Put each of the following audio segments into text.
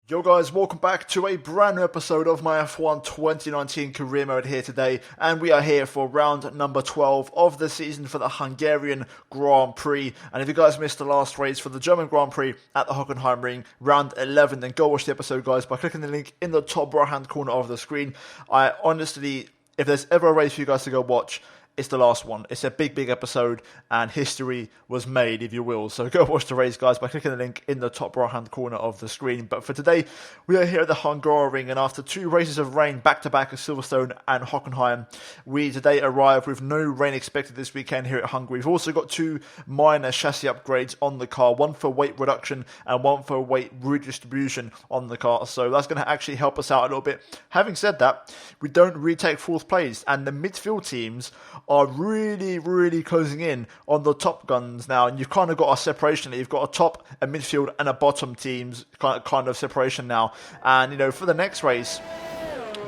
Yo guys, welcome back to a brand new episode of my F1 2019 career mode here today, and we are here for round number 12 of the season for the Hungarian Grand Prix. And if you guys missed the last race for the German Grand Prix at the Hockenheim Ring, round 11, then go watch the episode guys by clicking the link in the top right hand corner of the screen. I honestly, if there's ever a race for you guys to go watch, it's the last one. It's a big episode, and history was made, if you will. So go watch the race, guys, by clicking the link in the top right-hand corner of the screen. But for today, we are here at the Hungarian Ring, and after two races of rain back-to-back at Silverstone and Hockenheim, we today arrive with no rain expected this weekend here at Hungary. We've also got two minor chassis upgrades on the car, one for weight reduction and one for weight redistribution on the car. So that's going to actually help us out a little bit. Having said that, we don't retake fourth place, and the midfield teams are really closing in on the top guns now, and you've kind of got a separation. You've got a top, a midfield, and a bottom teams kind of separation now. And you know, for the next race,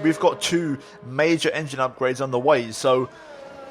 we've got two major engine upgrades on the way. So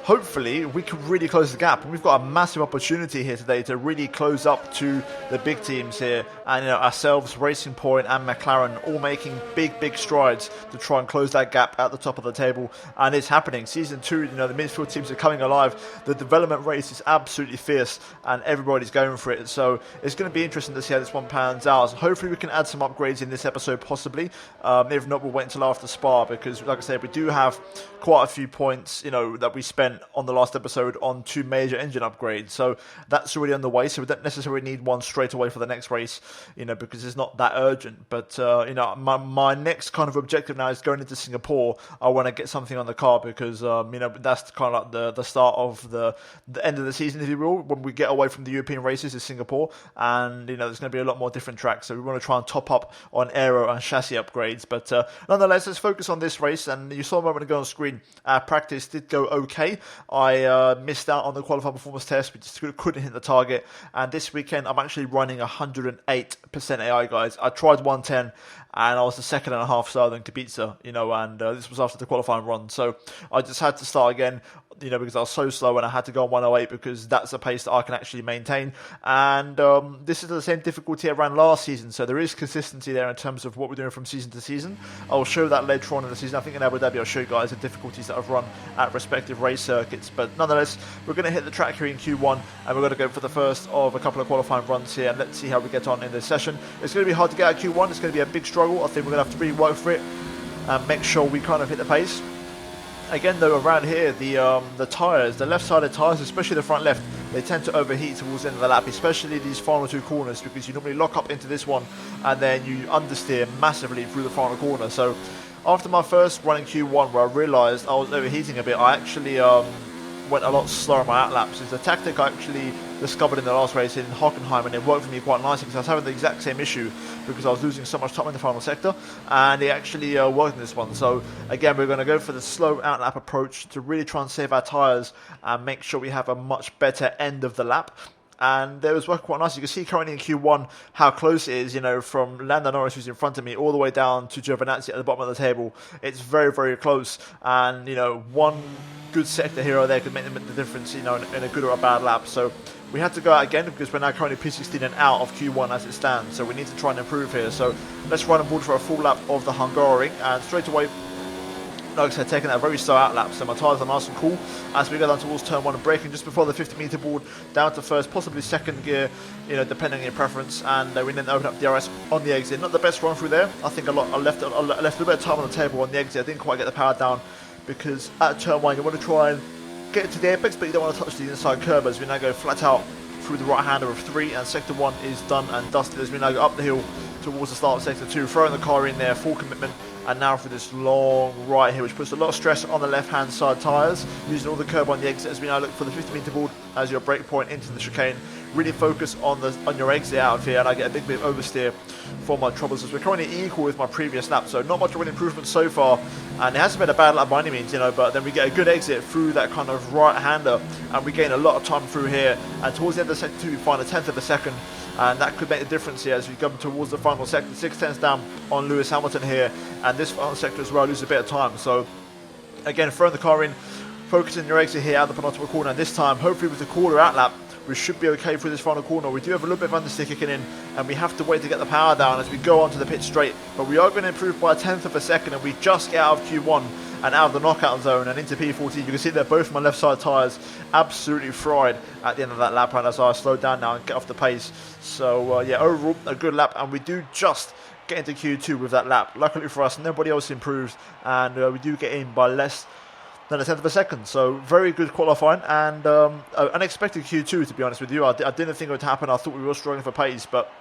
hopefully we can really close the gap, and we've got a massive opportunity here today to really close up to the big teams here, and you know, ourselves, Racing Point and McLaren all making big strides to try and close that gap at the top of the table. And it's happening. Season 2, you know, the midfield teams are coming alive. The development race is absolutely fierce and everybody's going for it, so it's going to be interesting to see how this one pans out. So hopefully we can add some upgrades in this episode, possibly. If not, we'll wait until after Spa, because like I said, we do have quite a few points, you know, that we spent on the last episode on two major engine upgrades, so that's already on the way. So we don't necessarily need one straight away for the next race, you know, because it's not that urgent. But you know, my next kind of objective now is going into Singapore. I want to get something on the car, because you know, that's kind of like the start of the end of the season, if you will, when we get away from the European races is Singapore, and you know, there's going to be a lot more different tracks, so we want to try and top up on aero and chassis upgrades. But nonetheless, let's focus on this race. And you saw a moment ago on screen, our practice did go okay. I missed out on the qualifying performance test. We just couldn't hit the target. And this weekend, I'm actually running 108% AI, guys. I tried 110, and I was the second and a half star than Kubica, you know, and this was after the qualifying run. So I just had to start again, you know, because I was so slow, and I had to go on 108 because that's a pace that I can actually maintain. And this is the same difficulty I ran last season, so there is consistency there in terms of what we're doing from season to season. I'll show that later on in the season. I think in Abu Dhabi I'll show you guys the difficulties that I've run at respective race circuits. But nonetheless, we're going to hit the track here in Q1, and we're going to go for the first of a couple of qualifying runs here, and let's see how we get on in this session. It's going to be hard to get out Q1. It's going to be a big struggle. I think we're going to have to really work for it and make sure we kind of hit the pace. Again though, around here, the tyres, the left-sided tyres, especially the front left, they tend to overheat towards the end of the lap, especially these final two corners, because you normally lock up into this one and then you understeer massively through the final corner. So after my first run in Q1, where I realised I was overheating a bit, I actually went a lot slower on my outlaps. It's a tactic I actually discovered in the last race in Hockenheim, and it worked for me quite nicely because I was having the exact same issue because I was losing so much time in the final sector, and it actually worked in this one. So again, we're going to go for the slow outlap approach to really try and save our tyres and make sure we have a much better end of the lap. And it was working quite nice. You can see currently in Q1 how close it is, you know, from Lando Norris, who's in front of me, all the way down to Giovinazzi at the bottom of the table. It's very close, and you know, one good sector here or there could make the difference, you know, in a good or a bad lap. So we had to go out again because we're now currently P16 and out of Q1 as it stands. So we need to try and improve here. So let's run on board for a full lap of the Hungarian, and straight away, like I said, taking that very slow out lap, so my tyres are nice and cool as we go down towards turn 1 and braking just before the 50-metre board down to first, possibly second gear, you know, depending on your preference. And we then open up DRS on the exit. Not the best run through there. I think I left a little bit of time on the table on the exit. I didn't quite get the power down because at turn 1 you want to try and get to the apex, but you don't want to touch the inside curb as we now go flat out through the right-hander of 3, and sector 1 is done and dusted as we now go up the hill towards the start of sector 2, throwing the car in there, full commitment, and now for this long right here, which puts a lot of stress on the left-hand side tyres, using all the curb on the exit as we now look for the 50-metre board as your brake point into the chicane. Really focus on your exit out of here, and I get a big bit of oversteer for my troubles as we're currently equal with my previous lap, so not much of an improvement so far, and it hasn't been a bad lap by any means, you know, but then we get a good exit through that kind of right-hander, and we gain a lot of time through here, and towards the end of sector 2 we find a 10th of a second, and that could make the difference here as we come towards the final sector. 6/10 down on Lewis Hamilton here, and this final sector as well, lose a bit of time. So again, throwing the car in, focusing your exit here out the penultimate corner, and this time hopefully with the quarter out lap we should be okay through this final corner. We do have a little bit of understeer kicking in, and we have to wait to get the power down as we go onto the pit straight. But we are going to improve by a tenth of a second, and we just get out of Q1 and out of the knockout zone and into P14. You can see that both my left side tyres absolutely fried at the end of that lap, and as I slow down now and get off the pace. So yeah, overall a good lap, and we do just get into Q2 with that lap. Luckily for us, nobody else improves, and we do get in by less than a tenth of a second. So very good qualifying, and unexpected Q2, to be honest with you. I didn't think it would happen. I thought we were struggling for pace, but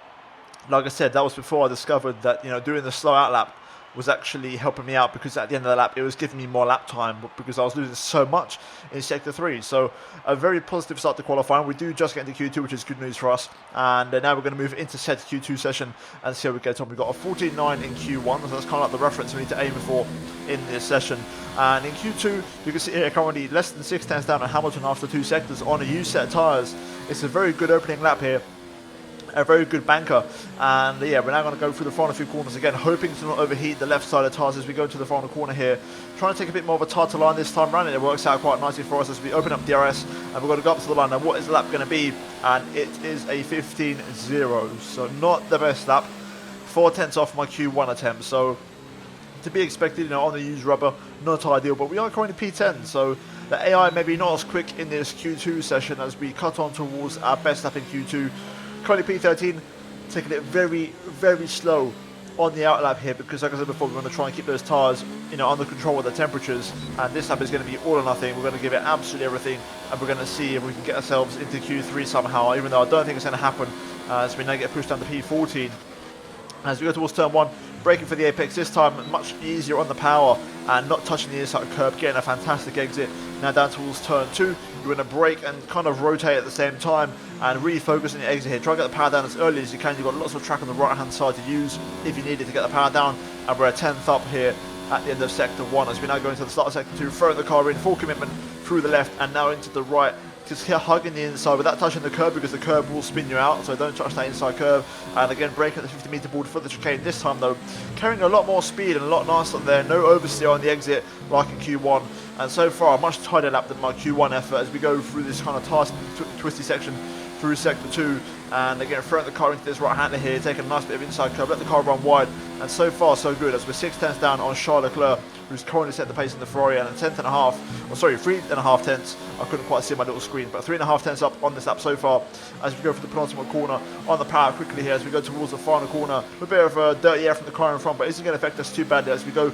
like I said, that was before I discovered that doing the slow out lap was actually helping me out, because at the end of the lap it was giving me more lap time because I was losing so much in sector 3. So a very positive start to qualifying. We do just get into Q2, which is good news for us, and now we're going to move into set Q2 session and see how we get on. We've got a 14.9 in Q1, so that's kind of like the reference we need to aim for in this session. And in Q2 you can see here currently less than 6 tenths down on Hamilton after 2 sectors on a used set of tyres. It's a very good opening lap here, a very good banker, and yeah, we're now going to go through the final few corners again, hoping to not overheat the left side of tyres as we go into the final corner here. Trying to take a bit more of a tighter line this time round, and it works out quite nicely for us as we open up DRS, and we're going to go up to the line. Now what is the lap going to be? And it is a 15.0, so not the best lap, 4 tenths off my Q1 attempt, so to be expected on the used rubber, not ideal, but we are currently P10, so the AI maybe not as quick in this Q2 session as we cut on towards our best lap in Q2. Currently P13, taking it very, very slow on the out lap here, because like I said before, we're going to try and keep those tyres under control with the temperatures, and this lap is going to be all or nothing. We're going to give it absolutely everything, and we're going to see if we can get ourselves into Q3 somehow, even though I don't think it's going to happen, as we now get pushed down to P14. As we go towards turn 1, braking for the apex, this time much easier on the power and not touching the inside curb, getting a fantastic exit. Now down towards turn 2, you're going to brake and kind of rotate at the same time and really focus on the exit here. Try and get the power down as early as you can. You've got lots of track on the right hand side to use if you needed to get the power down, and we're a 10th up here at the end of sector 1 as we now go into the start of sector 2, throwing the car in, full commitment through the left and now into the right. Just here hugging the inside without touching the curb, because the curb will spin you out, so don't touch that inside curve. And again, braking at the 50 metre board for the chicane. This time though, carrying a lot more speed and a lot nicer there. No oversteer on the exit like in Q1, and so far a much tighter lap than my Q1 effort as we go through this kind of tight twisty section through sector 2. And again, throwing the car into this right hander here, taking a nice bit of inside curve, let the car run wide, and so far so good as we're 6 tenths down on Charles Leclerc, who's currently set the pace in the Ferrari, and a 3.5 tenths, I couldn't quite see my little screen, but 3.5 tenths up on this lap so far as we go for the penultimate corner on the power quickly here as we go towards the final corner. A bit of dirty air from the car in front, but it isn't going to affect us too badly as we go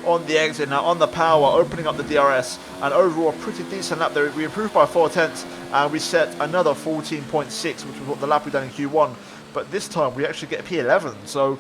on the exit now on the power, opening up the DRS, and overall a pretty decent lap there. We improved by 4 tenths and we set another 14.6, which was what the lap we done in Q1, but this time we actually get a P11, so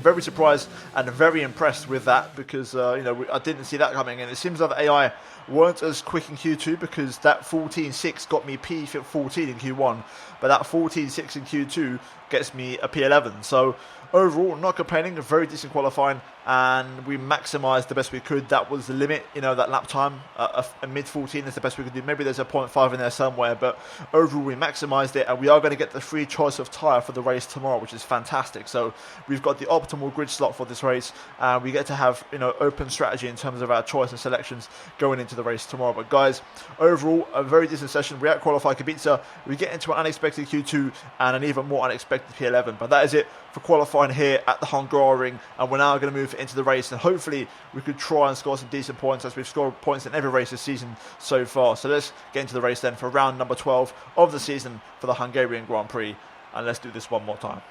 very surprised and very impressed with that, because I didn't see that coming, and it seems like the AI weren't as quick in Q2, because that 14.6 got me P14 in Q1, but that 14.6 in Q2 gets me a P11. So overall, not complaining, a very decent qualifying, and we maximised the best we could. That was the limit, that lap time, a mid-14 is the best we could do. Maybe there's a 0.5 in there somewhere, but overall we maximised it, and we are going to get the free choice of tyre for the race tomorrow, which is fantastic. So we've got the optimal grid slot for this race, and we get to have open strategy in terms of our choice and selections going into the race tomorrow. But guys, overall a very decent session. We out-qualify Kubica, we get into an unexpected Q2 and an even more unexpected P11, but that is it for qualifying here at the Hungarian, and we're now going to move into the race, and hopefully we could try and score some decent points, as we've scored points in every race this season so far. So let's get into the race then for round number 12 of the season for the Hungarian Grand Prix, and let's do this one more time.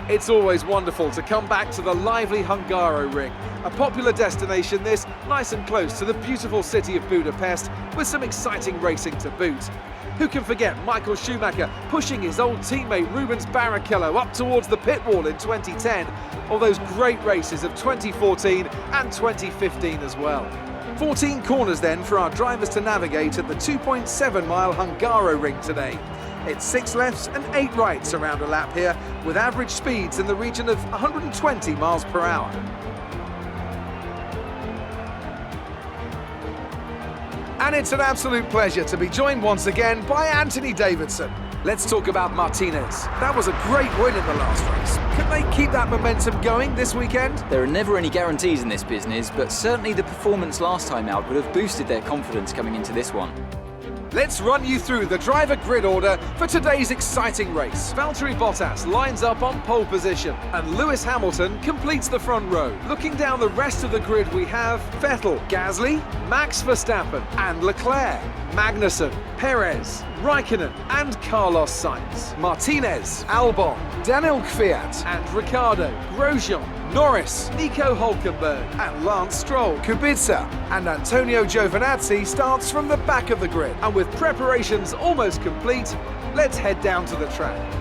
It's always wonderful to come back to the lively Hungaroring, a popular destination this, nice and close to the beautiful city of Budapest, with some exciting racing to boot. Who can forget Michael Schumacher pushing his old teammate Rubens Barrichello up towards the pit wall in 2010, or those great races of 2014 and 2015 as well. 14 corners then for our drivers to navigate at the 2.7 mile Hungaroring today. It's 6 lefts and 8 rights around a lap here, with average speeds in the region of 120 miles per hour. And it's an absolute pleasure to be joined once again by Anthony Davidson. Let's talk about Martinez. That was a great win in the last race. Can they keep that momentum going this weekend? There are never any guarantees in this business, but certainly the performance last time out would have boosted their confidence coming into this one. Let's run you through the driver grid order for today's exciting race. Valtteri Bottas lines up on pole position and Lewis Hamilton completes the front row. Looking down the rest of the grid, we have Vettel, Gasly, Max Verstappen and Leclerc, Magnussen, Perez, Raikkonen and Carlos Sainz, Martinez, Albon, Daniel Kvyat and Ricciardo, Grosjean, Norris, Nico Hülkenberg and Lance Stroll. Kubica and Antonio Giovinazzi starts from the back of the grid. And with preparations almost complete, let's head down to the track.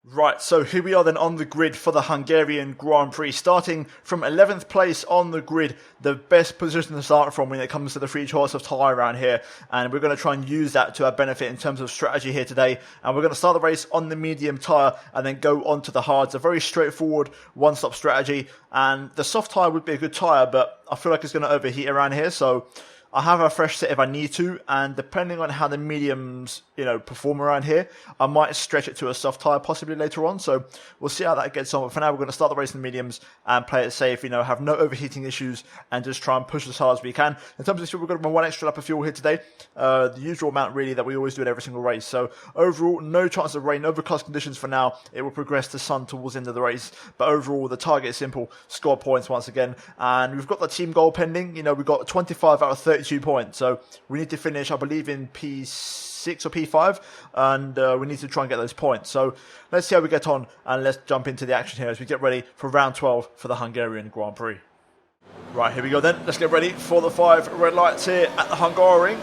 Right, so here we are then on the grid for the Hungarian Grand Prix, starting from 11th place on the grid, the best position to start from when it comes to the free choice of tyre around here, and we're going to try and use that to our benefit in terms of strategy here today, and we're going to start the race on the medium tyre and then go on to the hard. It's a very straightforward one-stop strategy, and the soft tyre would be a good tyre, but I feel like it's going to overheat around here, so I have a fresh set if I need to, and depending on how the mediums, perform around here, I might stretch it to a soft tyre possibly later on, so we'll see how that gets on. But for now, we're going to start the race in the mediums and play it safe, have no overheating issues and just try and push as hard as we can. In terms of fuel, we've got one extra lap of fuel here today, the usual amount really that we always do in every single race. So overall, no chance of rain, overcast conditions for now. It will progress to sun towards the end of the race, but overall, the target is simple, score points once again, and we've got the team goal pending. We've got 25 out of 32 points, so we need to finish, I believe, in P6 or P5, and we need to try and get those points. So let's see how we get on, and let's jump into the action here as we get ready for round 12 for the Hungarian Grand Prix. Right, here we go then. Let's get ready for the 5 red lights here at the Hungarian.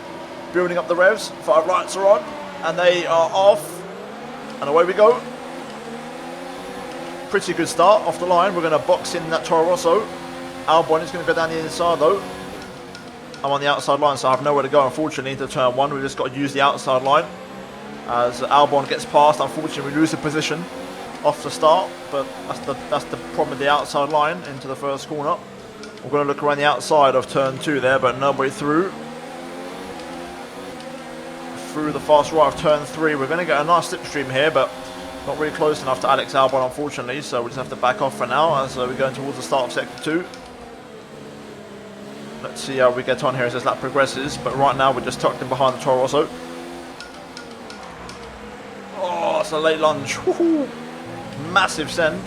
Building up the revs. 5 lights are on, and they are off, and away we go. Pretty good start off the line. We're going to box in that Toro Rosso. Albon is going to go down the inside though. I'm on the outside line, so I have nowhere to go, unfortunately, into turn 1. We've just got to use the outside line. As Albon gets past, unfortunately, we lose the position off the start, but that's the problem with the outside line into the first corner. We're going to look around the outside of turn 2 there, but nobody through. Through the fast right of turn 3. We're going to get a nice slipstream here, but not really close enough to Alex Albon, unfortunately, so we just have to back off for now as we're going towards the start of sector 2. Let's see how we get on here as this lap progresses, but right now we're just tucked in behind the Toro Rosso. Oh, it's a late lunge. Woohoo! Massive send.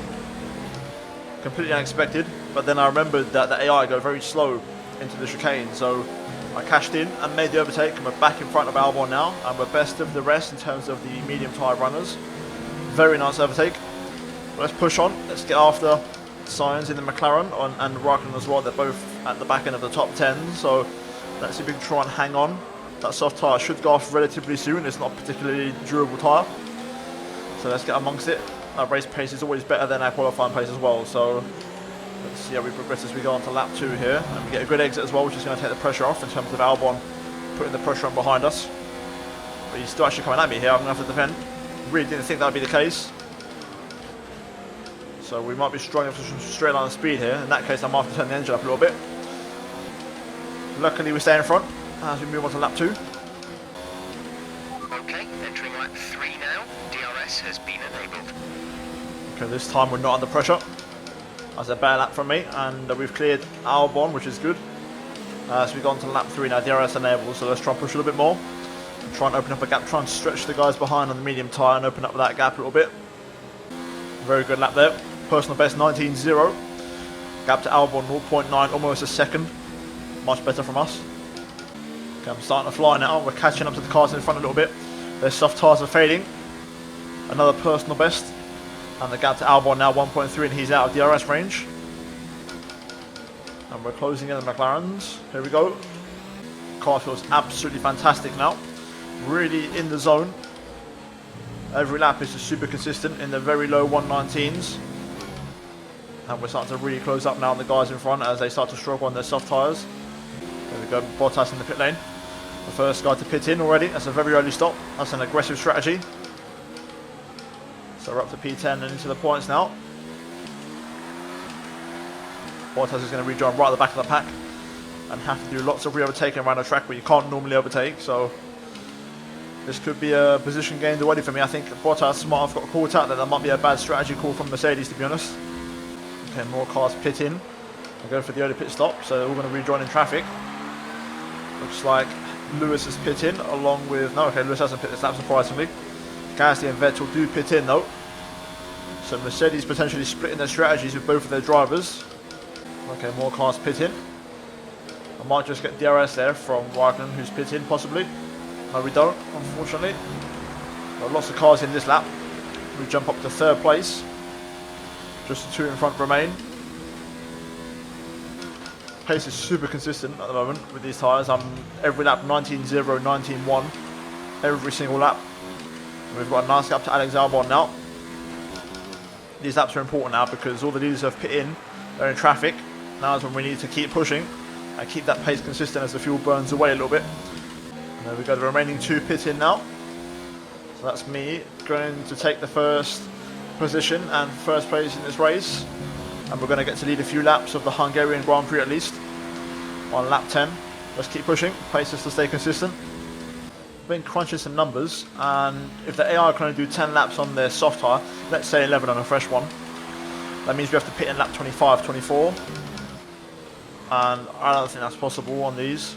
Completely unexpected, but then I remembered that the AI go very slow into the chicane, so I cashed in and made the overtake, and we're back in front of Albon now, and we're best of the rest in terms of the medium tyre runners. Very nice overtake. Let's push on, let's get after Sainz in the McLaren and Raikkonen as well. They're both at the back end of the top 10, so let's see if we can try and hang on. That soft tyre should go off relatively soon. It's not a particularly durable tyre, so let's get amongst it. Our race pace is always better than our qualifying pace as well, so let's see how we progress as we go on to lap 2 here, and we get a good exit as well, which is going to take the pressure off in terms of Albon putting the pressure on behind us. But he's still actually coming at me here. I'm going to have to defend. Really didn't think that would be the case. So we might be struggling for some straight line of speed here. In that case, I might have to turn the engine up a little bit. Luckily, we stay in front as we move on to lap 2. Okay, entering lap 3 now. DRS has been enabled. Okay, this time we're not under pressure. That's a bad lap from me, and we've cleared Albon, which is good. So we've gone to lap 3 now, DRS enabled, so let's try and push a little bit more. Try and open up a gap, try and stretch the guys behind on the medium tyre and open up that gap a little bit. Very good lap there. Personal best 19.0. Gap to Albon 0.9, almost a second. Much better from us. Okay, I'm starting to fly now. We're catching up to the cars in front a little bit. Their soft tyres are fading. Another personal best. And the gap to Albon now 1.3, and he's out of DRS range. And we're closing in the McLarens. Here we go. Car feels absolutely fantastic now. Really in the zone. Every lap is just super consistent in the very low 119s. And we're starting to really close up now on the guys in front as they start to struggle on their soft tyres. There we go, Bottas in the pit lane. The first guy to pit in already. That's a very early stop. That's an aggressive strategy. So we're up to P10 and into the points now. Bottas is going to rejoin right at the back of the pack. and have to do lots of re-overtaking around a track where you can't normally overtake. So this could be a position gained already for me. I think Bottas might have got caught out there. That might be a bad strategy call from Mercedes, to be honest. Okay, more cars pit in. We'll go for the early pit stop, so they're all going to rejoin in traffic. Looks like Lewis is pit in along with... No, okay, Lewis hasn't pit this lap, surprisingly. Gasly and Vettel do pit in, though. So Mercedes potentially splitting their strategies with both of their drivers. Okay, more cars pit in. I might just get DRS there from Raikkonen, who's pit in, possibly. No, we don't, unfortunately. There are lots of cars in this lap. We jump up to 3rd place. Just the 2 in front remain. Pace is super consistent at the moment with these tyres. I'm every lap 19.0, 19.1. Every single lap. We've got a nice gap to Alex Albon now. These laps are important now because all the leaders have pit in. They're in traffic. Now is when we need to keep pushing and keep that pace consistent as the fuel burns away a little bit. And there we go, the remaining 2 pit in now. So that's me going to take the first position and first place in this race. And we're going to get to lead a few laps of the Hungarian Grand Prix at least. On lap 10. Let's keep pushing. Pace is to stay consistent. I've been crunching some numbers, and if the AI can only do 10 laps on their soft tyre, let's say 11 on a fresh one, that means we have to pit in lap 25, 24. And I don't think that's possible on these.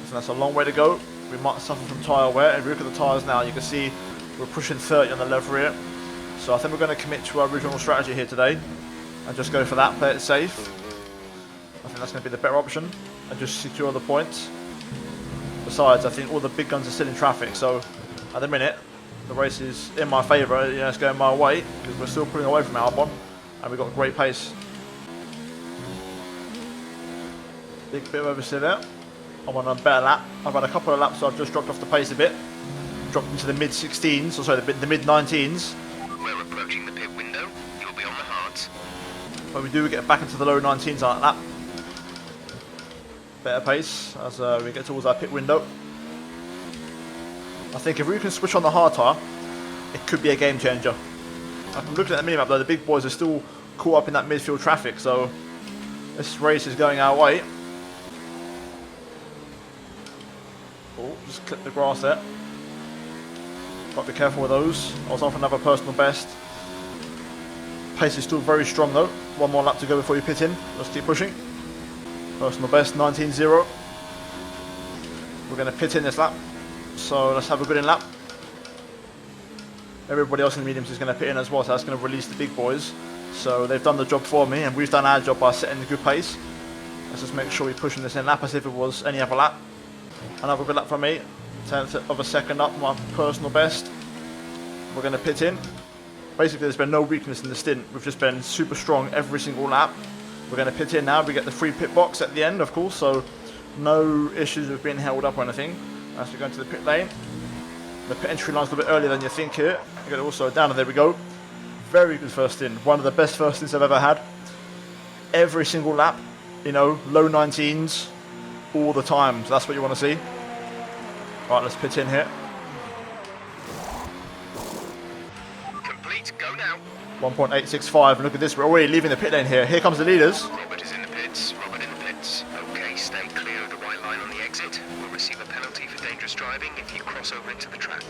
So that's a long way to go. We might suffer from tyre wear. If you look at the tyres now, you can see we're pushing 30 on the left rear. So I think we're going to commit to our original strategy here today and just go for that, play it safe. I think that's going to be the better option and just secure the points. Besides, I think all the big guns are still in traffic, so at the minute the race is in my favour. You know, it's going my way because we're still pulling away from Albon and we've got great pace. Big bit of oversteer there. I'm on a better lap. I've had a couple of laps so I've just dropped off the pace a bit. Dropped into the mid-16s, or sorry, the mid-19s. We're approaching the pit window. You'll be on the hards. But we do get back into the low 19s on that lap. Better pace as we get towards our pit window. I think if we can switch on the hard tyre, it could be a game changer. I'm looking at the minimap though, the big boys are still caught up in that midfield traffic, so this race is going our way. Oh, just clip the grass there. Got to be careful with those. I was off another personal best. Pace is still very strong though. One more lap to go before you pit in. Let's keep pushing. Personal best 19.0. We're going to pit in this lap, so let's have a good in lap. Everybody else in the mediums is going to pit in as well, so that's going to release the big boys. So they've done the job for me and we've done our job by setting a good pace. Let's just make sure we're pushing this in lap as if it was any other lap. Another good lap from me, 10th of a second up, my personal best. We're going to pit in. Basically there's been no weakness in the stint, we've just been super strong every single lap. We're going to pit in now. We get the free pit box at the end, of course, so no issues with being held up or anything as we go into the pit lane. The pit entry line's a little bit earlier than you think here. You get it also down, and there we go. Very good first stint. One of the best first stints I've ever had. Every single lap, you know, low 19s all the time. So that's what you want to see. Right, let's pit in here. Complete, go now. 1.865, and look at this, we're already leaving the pit lane here. Here comes the leaders. Robert is in the pits. Robert in the pits. Okay, stay clear of the white line on the exit. We'll receive a penalty for dangerous driving if you cross over into the track.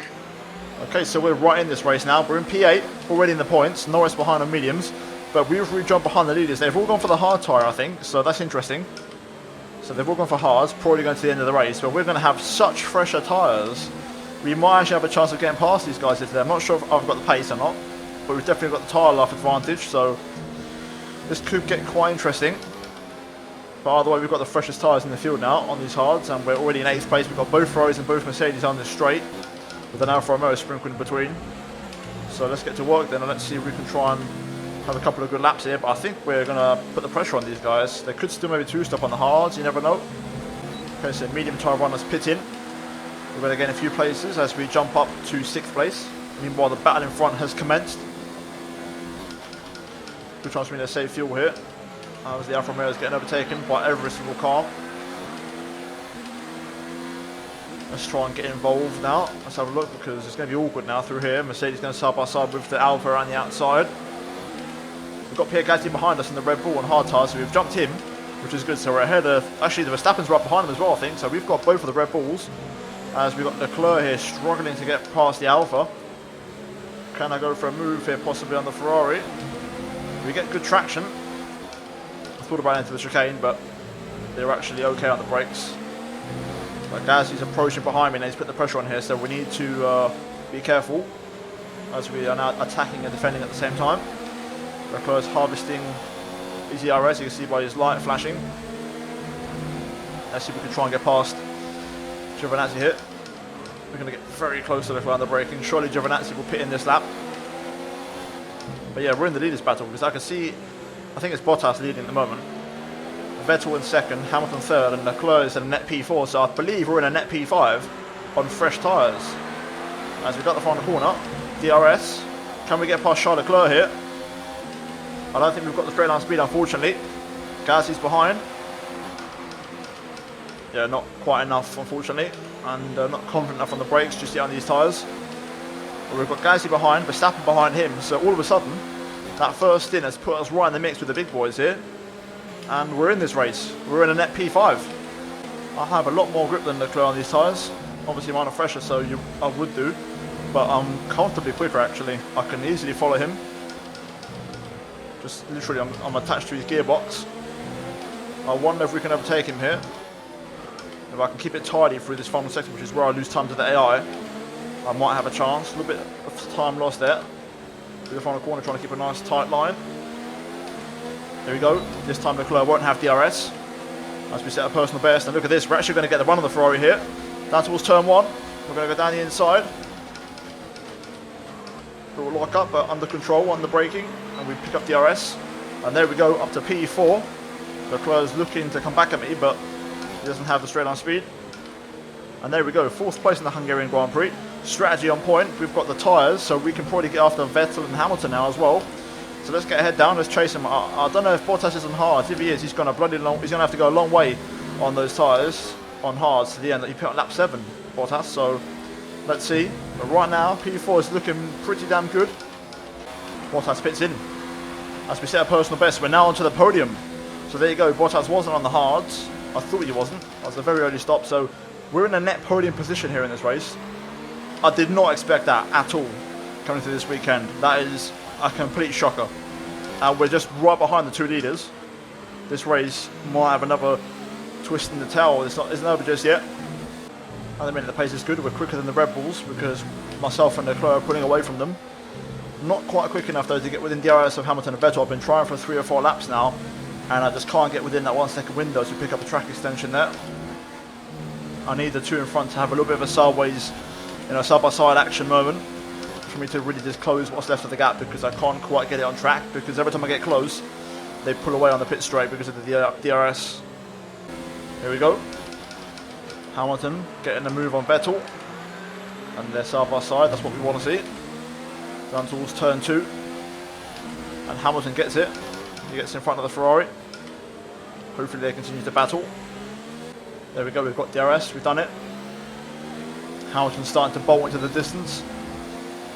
Okay, so we're right in this race now. We're in P8, already in the points. Norris behind on mediums, but we've jumped behind the leaders. They've all gone for the hard tyre, I think, so that's interesting. So they've all gone for hards, probably going to the end of the race, but we're going to have such fresher tyres. We might actually have a chance of getting past these guys here today. I'm not sure if I've got the pace or not, but we've definitely got the tyre life advantage, so this could get quite interesting. But either way, we've got the freshest tyres in the field now on these hards, and we're already in 8th place. We've got both Ferraris and both Mercedes on this straight, with an Alfa Romeo sprinkled in between. So let's get to work then, and let's see if we can try and have a couple of good laps here. But I think we're going to put the pressure on these guys. They could still maybe two-stop on the hards, you never know. Okay, so medium tyre runners pit in. We're going to gain a few places as we jump up to 6th place. Meanwhile, the battle in front has commenced. Good chance for me to save fuel here. As the Alfa Romeo is getting overtaken by every single car. Let's try and get involved now. Let's have a look because it's going to be awkward now through here. Mercedes going side by side with the Alfa around the outside. We've got Pierre Gasly behind us in the Red Bull on hard tyres, so we've jumped him. which is good. So we're ahead of, actually the Verstappen's right behind them as well, I think. So we've got both of the Red Bulls, as we've got Leclerc here struggling to get past the Alpha. Can I go for a move here, possibly on the Ferrari? We get good traction. I thought about into the chicane, but they're actually okay on the brakes. But Gasly's approaching behind me and he's put the pressure on here, so we need to be careful as we are now attacking and defending at the same time. Leclerc's harvesting his ERS, you can see by his light flashing. Let's see if we can try and get past Giovinazzi here. We're going to get very close to Leclerc on the braking. Surely Giovinazzi will pit in this lap. But yeah, we're in the leaders battle because I can see, I think it's Bottas leading at the moment. Vettel in second, Hamilton third, and Leclerc is in a net P4, so I believe we're in a net P5 on fresh tyres. As we got the final corner, DRS, can we get past Charles Leclerc here? I don't think we've got the straight line speed, unfortunately. Gasly's behind. Yeah, not quite enough, unfortunately, and not confident enough on the brakes just yet on these tyres. But we've got Gasly behind, Verstappen behind him, so all of a sudden, that first stint has put us right in the mix with the big boys here. And we're in this race. We're in a net P5. I have a lot more grip than Leclerc on these tyres. Obviously mine are fresher, so I would do. But I'm comfortably quicker actually. I can easily follow him. Just literally I'm attached to his gearbox. I wonder if we can overtake him here. If I can keep it tidy through this final section, which is where I lose time to the AI, I might have a chance. A little bit of time lost there. Through the final corner, trying to keep a nice tight line. There we go. This time Leclerc won't have DRS as we set a personal best. And look at this, we're actually going to get the run on the Ferrari here. Down towards turn one. We're going to go down the inside. We'll lock up, but under control on the braking. And we pick up DRS. And there we go, up to P4. Leclerc's looking to come back at me, but he doesn't have the straight line speed. And there we go, fourth place in the Hungarian Grand Prix. Strategy on point. We've got the tyres, so we can probably get after Vettel and Hamilton now as well. So let's get head down, let's chase him. I don't know if Bottas is on hards. If he is, he's going to have to go a long way on those tyres, on hards to the end. He put on lap 7, Bottas, so let's see. But right now, P4 is looking pretty damn good. Bottas pits in. As we set a personal best, we're now onto the podium. So there you go, Bottas wasn't on the hards. I thought he wasn't. That was a very early stop, so we're in a net podium position here in this race. I did not expect that at all coming to this weekend. That is a complete shocker. And we're just right behind the two leaders. This race might have another twist in the tail. It's not over just yet. At the minute the pace is good. We're quicker than the Red Bulls because myself and Leclerc are pulling away from them. Not quite quick enough though to get within DRS of Hamilton and Vettel. I've been trying for 3 or 4 laps now and I just can't get within that 1 second window to pick up the track extension there. I need the two in front to have a little bit of a sideways, side by side action moment for me to really just close what's left of the gap, because I can't quite get it on track, because every time I get close they pull away on the pit straight because of the DRS. Here we go. Hamilton getting the move on Vettel and they're side by side, that's what we want to see. Down towards turn 2 and Hamilton gets it. He gets in front of the Ferrari. Hopefully they continue to battle. There we go, we've got DRS, we've done it. Hamilton's starting to bolt into the distance.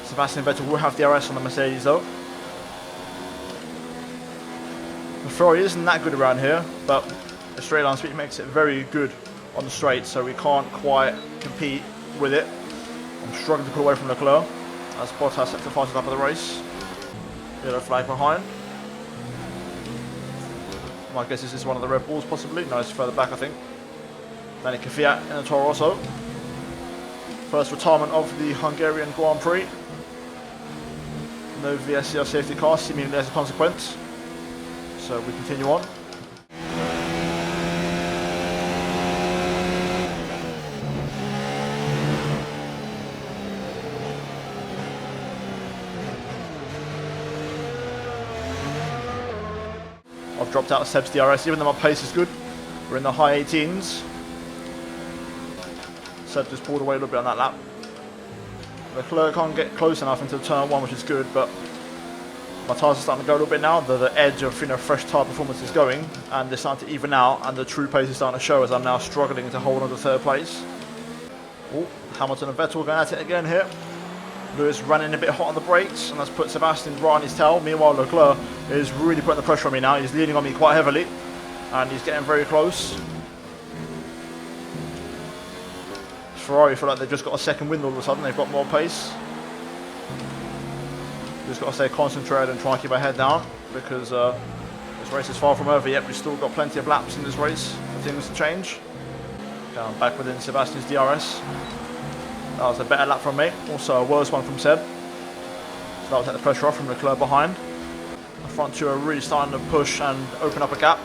Sebastian Vettel will have DRS on the Mercedes though. The Ferrari isn't that good around here, but the straight line speed makes it very good on the straight, so we can't quite compete with it. I'm struggling to pull away from Leclerc as Bottas sets the fastest lap of the race. Yellow flag behind. My guess is this is one of the Red Bulls possibly. No, it's further back I think. Danny Kvyat in the Toro Rosso. First retirement of the Hungarian Grand Prix. No VSCR safety car, seemingly as a consequence. So we continue on. I've dropped out of Seb's DRS, even though my pace is good. We're in the high 18s. Seb just pulled away a little bit on that lap. Leclerc can't get close enough into turn 1, which is good, but my tyres are starting to go a little bit now. The edge of fresh tyre performance is going, and they're starting to even out, and the true pace is starting to show as I'm now struggling to hold on to third place. Oh, Hamilton and Vettel going at it again here. Lewis running a bit hot on the brakes, and that's put Sebastian right on his tail. Meanwhile, Leclerc is really putting the pressure on me now. He's leaning on me quite heavily. And he's getting very close. Ferrari feel like they've just got a second wind all of a sudden. They've got more pace. Just got to stay concentrated and try and keep our head down, because this race is far from over yet. We've still got plenty of laps in this race for things to change. Down back within Sebastian's DRS. That was a better lap from me. Also a worse one from Seb. So that will take the pressure off from Leclerc behind. The front two are really starting to push and open up a gap.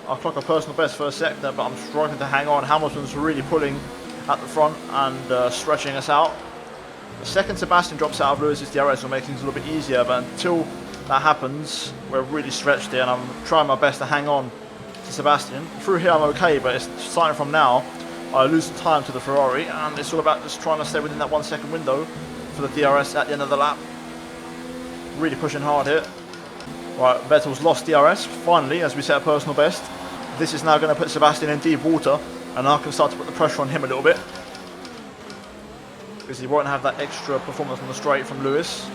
I'll clock a personal best first sector, but I'm struggling to hang on. Hamilton's really pulling at the front and stretching us out. The second Sebastian drops out of Lewis's DRS will make things a little bit easier, but until that happens, we're really stretched here, and I'm trying my best to hang on to Sebastian. Through here I'm okay, but it's starting from now, I lose time to the Ferrari, and it's all about just trying to stay within that 1 second window for the DRS at the end of the lap. Really pushing hard here. Right, Vettel's lost DRS, finally, as we set a personal best. This is now going to put Sebastian in deep water, and I can start to put the pressure on him a little bit, because he won't have that extra performance on the straight from Lewis.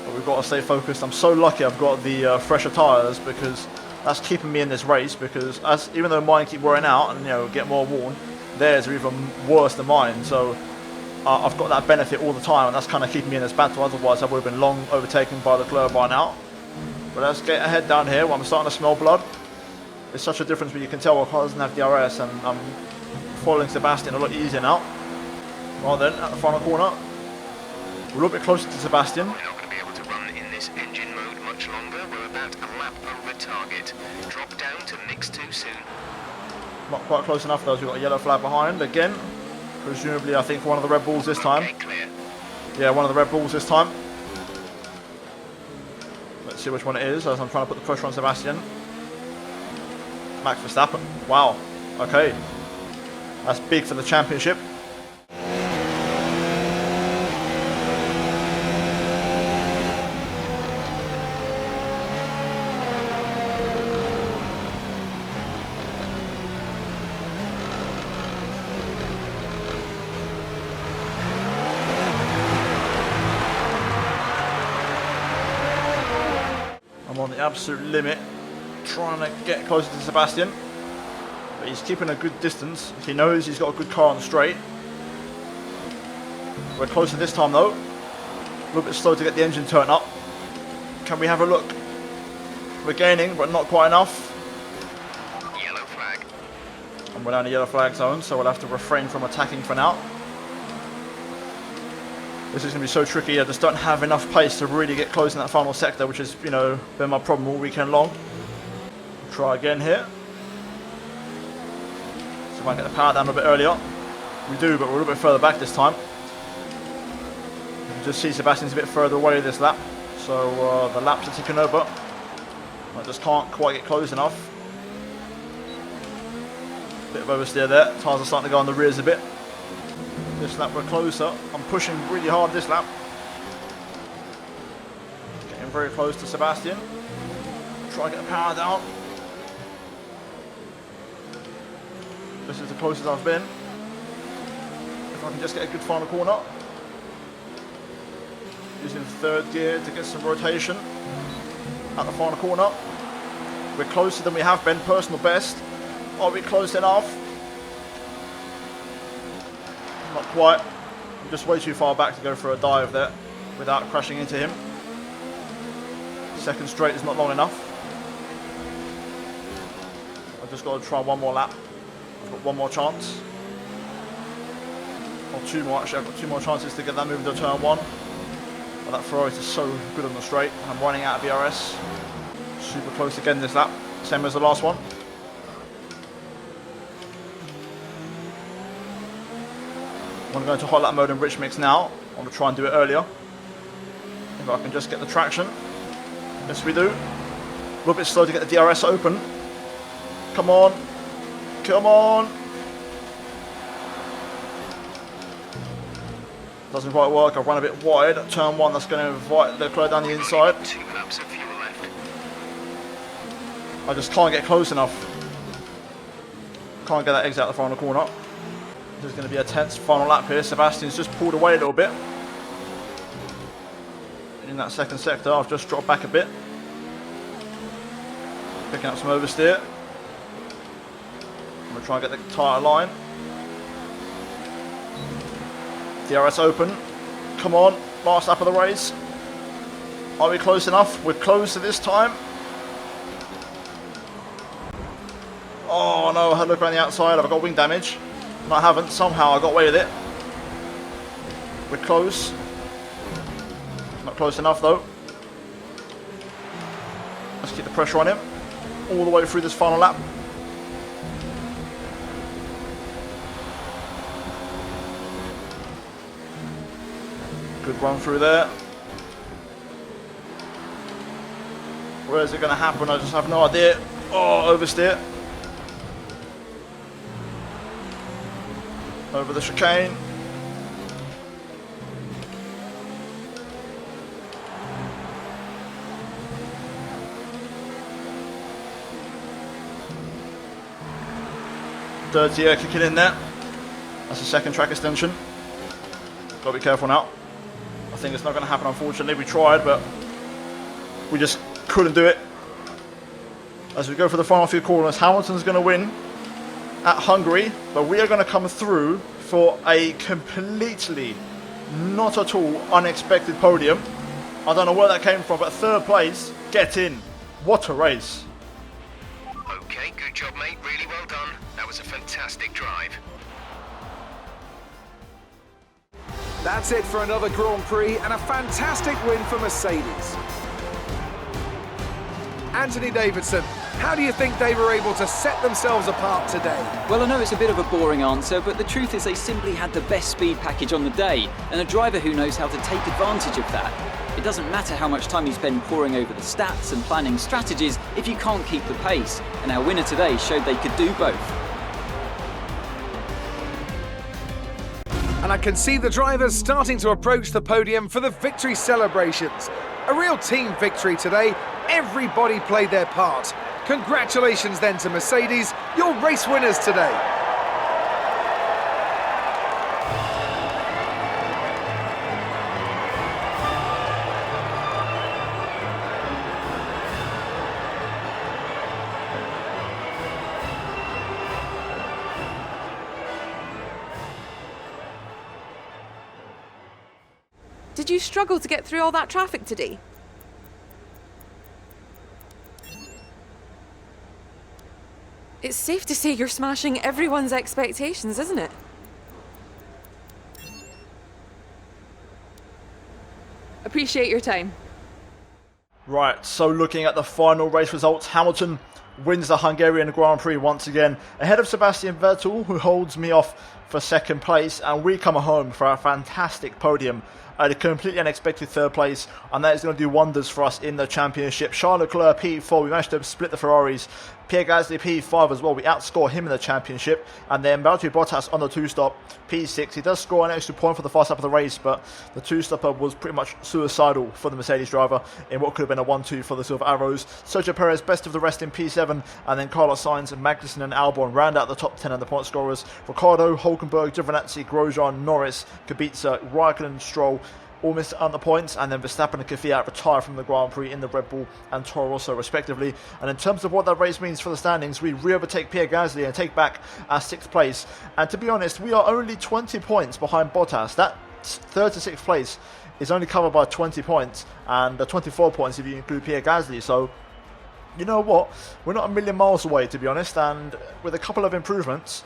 But we've got to stay focused. I'm so lucky I've got the fresher tyres, because that's keeping me in this race, because even though mine keep wearing out and get more worn, theirs are even worse than mine. So I've got that benefit all the time, and that's kind of keeping me in this battle. Otherwise I would have been long overtaken by Leclerc by now. But let's get ahead down here where I'm starting to smell blood. There's such a difference, but you can tell my car doesn't have DRS, and I'm following Sebastian a lot easier now. Well then, at the final corner, we're a little bit closer to Sebastian. We're not going to be able to run in this engine mode much longer. We're about a lap over target. Drop down to mix 2 soon. Not quite close enough though, as we've got a yellow flag behind again. Presumably, I think, for one of the Red Bulls this time. Okay, clear. Yeah, one of the Red Bulls this time. Let's see which one it is, as I'm trying to put the pressure on Sebastian. Max Verstappen. Wow. Okay. That's big for the championship. I'm on the absolute limit, trying to get closer to Sebastian, but he's keeping a good distance. He knows he's got a good car on the straight. We're closer this time though. A little bit slow to get the engine turned up. Can we have a look? We're gaining, but not quite enough. Yellow flag. And we're down the yellow flag zone, so we'll have to refrain from attacking for now. This is going to be so tricky. I just don't have enough pace to really get close in that final sector, which has, been my problem all weekend long. Try again here. So I might get the power down a bit earlier. We do, but we're a little bit further back this time. You can just see Sebastian's a bit further away this lap, so the laps are ticking over. I just can't quite get close enough. Bit of oversteer there. Tyres are starting to go on the rears a bit. This lap we're closer. I'm pushing really hard this lap. Getting very close to Sebastian. Try to get the power down. This is the closest I've been. If I can just get a good final corner. Using third gear to get some rotation at the final corner. We're closer than we have been. Personal best. Are we close enough? Not quite. I'm just way too far back to go for a dive there without crashing into him. Second straight is not long enough. I've just got to try one more lap. I've got one more chance. Or two more actually. I've got two more chances to get that move into turn one. But that Ferrari is so good on the straight. I'm running out of DRS. Super close again this lap. Same as the last one. I'm going to go into hot lap mode and rich mix now. I want to try and do it earlier. If I can just get the traction. Yes, we do. A little bit slow to get the DRS open. Come on. Come on. Doesn't quite work. I've run a bit wide. At turn one, that's going to invite Leclerc down the inside. 2 laps of fuel left. I just can't get close enough. Can't get that exit out the final corner. This is going to be a tense final lap here. Sebastian's just pulled away a little bit. In that second sector, I've just dropped back a bit. Picking up some oversteer. I'm going to try and get the tyre line. DRS open. Come on, last lap of the race. Are we close enough? We're close to this time. Oh no, I had a look around the outside. I've got wing damage. No, I haven't. Somehow I got away with it. We're close. Not close enough though. Let's keep the pressure on him all the way through this final lap. Good run through there. Where is it going to happen? I just have no idea. Oh, oversteer. Over the chicane. Dirty air kicking in there. That's the second track extension. Got to be careful now. I think it's not going to happen, unfortunately. We tried, but we just couldn't do it. As we go for the final few corners, Hamilton's going to win at Hungary, but we are going to come through for a completely, not at all unexpected podium. I don't know where that came from, but third place, get in. What a race. Okay, good job, mate. Really well done. That was a fantastic drive. That's it for another Grand Prix and a fantastic win for Mercedes. Anthony Davidson, how do you think they were able to set themselves apart today? Well, I know it's a bit of a boring answer, but the truth is they simply had the best speed package on the day, and a driver who knows how to take advantage of that. It doesn't matter how much time you spend poring over the stats and planning strategies if you can't keep the pace, and our winner today showed they could do both. And I can see the drivers starting to approach the podium for the victory celebrations. A real team victory today. Everybody played their part. Congratulations then to Mercedes, your race winners today. Did you struggle to get through all that traffic today? It's safe to say you're smashing everyone's expectations, isn't it? Appreciate your time. Right, so looking at the final race results, Hamilton wins the Hungarian Grand Prix once again, ahead of Sebastian Vettel, who holds me off for second place, and we come home for a fantastic podium at a completely unexpected third place, and that is going to do wonders for us in the championship. Charles Leclerc P4, we managed to split the Ferraris. Pierre Gasly P5 as well, we outscore him in the championship. And then Valtteri Bottas on the two-stop, P6. He does score an extra point for the first lap of the race, but the two-stopper was pretty much suicidal for the Mercedes driver in what could have been a 1-2 for the Silver Arrows. Sergio Perez, best of the rest in P7, and then Carlos Sainz, Magnussen and Albon round out the top 10 of the point scorers. Ricardo, Hulkenberg, Giovinazzi, Grosjean, Norris, Kubica, Raikkonen, Stroll, all missed on the points, and then Verstappen and Kvyat retire from the Grand Prix in the Red Bull and Toro Rosso respectively. And in terms of what that race means for the standings, we re-overtake Pierre Gasly and take back our 6th place. And to be honest, we are only 20 points behind Bottas. That 3rd to 6th place is only covered by 20 points, and 24 points if you include Pierre Gasly. So, you know what? We're not a million miles away, to be honest, and with a couple of improvements,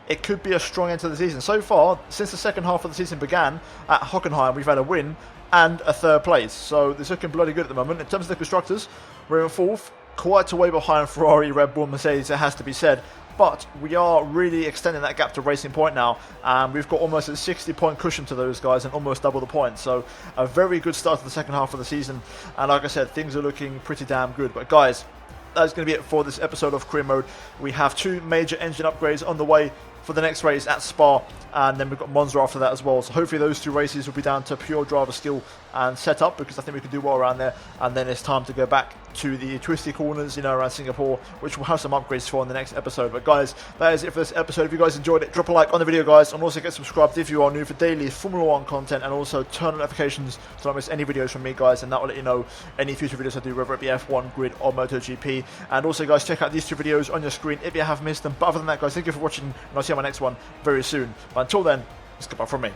it could be a strong end to the season. So far, since the second half of the season began at Hockenheim, we've had a win and a 3rd place. So it's looking bloody good at the moment. In terms of the constructors, we're in 4th, quite a way behind Ferrari, Red Bull, Mercedes, it has to be said. But we are really extending that gap to Racing Point now, and we've got almost a 60-point cushion to those guys and almost double the points. So a very good start to the second half of the season. And like I said, things are looking pretty damn good. But guys, that's going to be it for this episode of Career Mode. We have 2 major engine upgrades on the way for the next race at Spa, and then we've got Monza after that as well. So hopefully those 2 races will be down to pure driver skill and setup, because I think we can do well around there. And then it's time to go back to the twisty corners, around Singapore, which we'll have some upgrades for in the next episode. But guys, that is it for this episode. If you guys enjoyed it, drop a like on the video, guys, and also get subscribed if you are new for daily Formula 1 content, and also turn on notifications so don't miss any videos from me, guys, and that will let you know any future videos I do, whether it be F1, Grid, or MotoGP. And also, guys, check out these 2 videos on your screen if you have missed them. But other than that, guys, thank you for watching, and I'll see you on my next one very soon. But until then, it's goodbye from me.